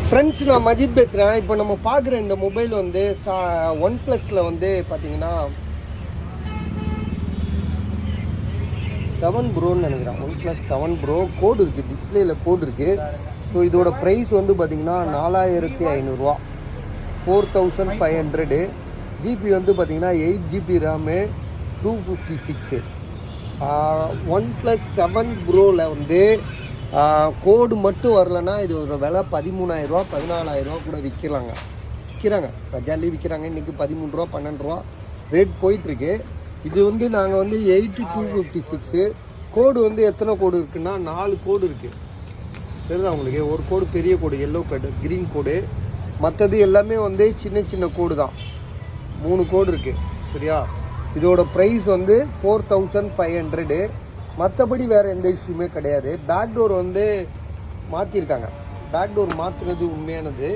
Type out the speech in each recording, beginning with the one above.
Friends, நான் மஜித் பேசுகிறேன். இப்போ நம்ம பார்க்குற இந்த மொபைல் வந்து ஒன் ப்ளஸில் வந்து பார்த்தீங்கன்னா 7 ப்ரோன்னு நினைக்கிறேன். OnePlus 7 Pro கோடு இருக்குது, டிஸ்பிளேயில் கோடு இருக்குது. ஸோ இதோட ப்ரைஸ் வந்து பார்த்தீங்கன்னா 4500 4500. ஜிபி வந்து பார்த்தீங்கன்னா 8GB ரேமு 256. OnePlus 7 Proவில் வந்து கோடு மட்டும் வரலன்னா இதோட விலை 13000 14000 கூட விற்கிறாங்க. பஜார்லேயும் விற்கிறாங்க. இன்றைக்கி 13 ரூபா 12 ரூபா ரேட் போயிட்டுருக்கு. இது வந்து நாங்கள் வந்து 8256. கோடு வந்து எத்தனை கோடு இருக்குன்னா 4 கோடு இருக்குது. தெரியுதா உங்களுக்கு? ஒரு கோடு பெரிய கோடு, எல்லோ கோடு, க்ரீன் கோடு. மற்றது எல்லாமே வந்து சின்ன சின்ன கோடு தான். 3 கோடு இருக்குது. சரியா? இதோட ப்ரைஸ் வந்து 4500. மற்றபடி வேறு எந்த இஷ்யூமே கிடையாது. பேக் டோர் வந்து மாற்றிருக்காங்க. பேக் டோர் மாற்றுறது உண்மையானது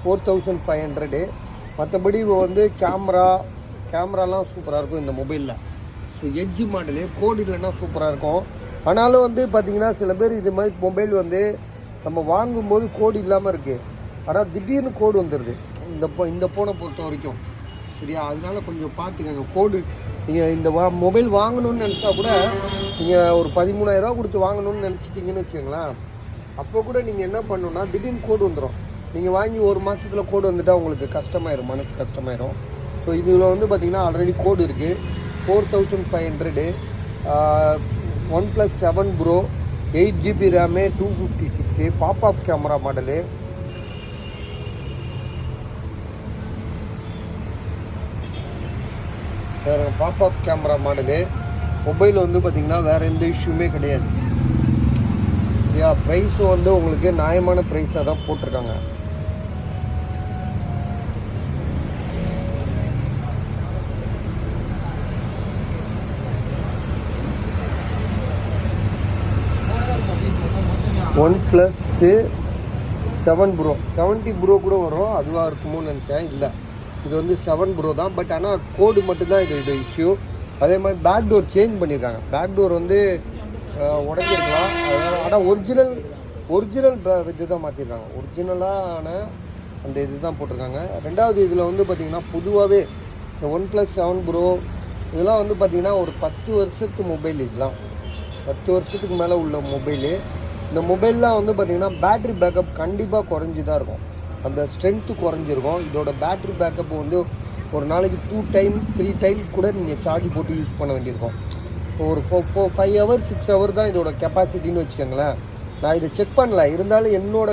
4500. மற்றபடி வந்து கேமராலாம் சூப்பராக இருக்கும் இந்த மொபைலில். ஸோ எட்ஜி மாடலு கோடு இல்லைன்னா சூப்பராக இருக்கும். ஆனாலும் வந்து பார்த்திங்கன்னா சில பேர் இது மாதிரி மொபைல் வந்து நம்ம வாங்கும்போது கோடு இல்லாமல் இருக்குது. ஆனால் திடீர்னு கோடு வந்துடுது இந்த ஃபோனை பொறுத்த வரைக்கும். சரியா? அதனால கொஞ்சம் பார்த்துக்கங்க. கோடு நீங்கள் இந்த மொபைல் வாங்கணும்னு நினச்சா கூட நீங்கள் ஒரு 13000 கொடுத்து வாங்கணும்னு நினச்சிட்டிங்கன்னு வச்சுக்கோங்களேன். அப்போ கூட நீங்கள் என்ன பண்ணணுன்னா திடீர்னு கோடு வந்துடும். நீங்கள் வாங்கி ஒரு மாதத்தில் கோடு வந்துட்டால் உங்களுக்கு கஷ்டமாயிடும், மனசு கஷ்டமாயிடும். ஸோ இதில் வந்து பார்த்திங்கன்னா ஆல்ரெடி கோடு இருக்குது. 4500. OnePlus 7 Pro 8GB RAM 256. Pop-up camera model. வேறு பாப்அப் கேமரா மாடலு. மொபைல் வந்து பார்த்திங்கன்னா வேறு எந்த இஷ்யூமே கிடையாது. சரியா? ப்ரைஸும் வந்து உங்களுக்கு நியாயமான ப்ரைஸாக தான் போட்டிருக்காங்க. OnePlus 7 Pro 70 Pro கூட வரும், அதுவாக இருக்குமோன்னு நினச்சேன். இல்லை, இது வந்து 7 Pro தான். பட் ஆனால் கோடு மட்டும்தான் இது இஷ்யூ. அதே மாதிரி பேக் டோர் சேஞ்ச் பண்ணியிருக்காங்க. பேக் டோர் வந்து உடைஞ்சிருக்கலாம். ஆனால் ஒரிஜினல் இது தான் மாற்றிருக்காங்க. ஒரிஜினலான அந்த இது தான் போட்டிருக்காங்க. ரெண்டாவது இதில் வந்து பார்த்திங்கன்னா பொதுவாகவே இந்த OnePlus 7 Pro இதெல்லாம் வந்து பார்த்திங்கன்னா ஒரு 10 வருஷத்து மொபைல். இதெல்லாம் 10 வருஷத்துக்கு மேலே உள்ள மொபைலு. இந்த மொபைல்லாம் வந்து பார்த்திங்கன்னா பேட்ரி பேக்கப் கண்டிப்பாக குறைஞ்சி தான் இருக்கும். அந்த ஸ்ட்ரென்த்து குறைஞ்சிருக்கும். இதோட பேட்ரி பேக்கப் வந்து ஒரு நாளைக்கு 2 டைம் 3 டைம் கூட நீங்கள் சார்ஜ் போட்டு யூஸ் பண்ண வேண்டியிருக்கும். ஒரு 5 ஹவர் 6 ஹவர் தான் இதோட கெப்பாசிட்டின்னு வச்சுக்கோங்களேன். நான் இதை செக் பண்ணல, இருந்தாலும் என்னோட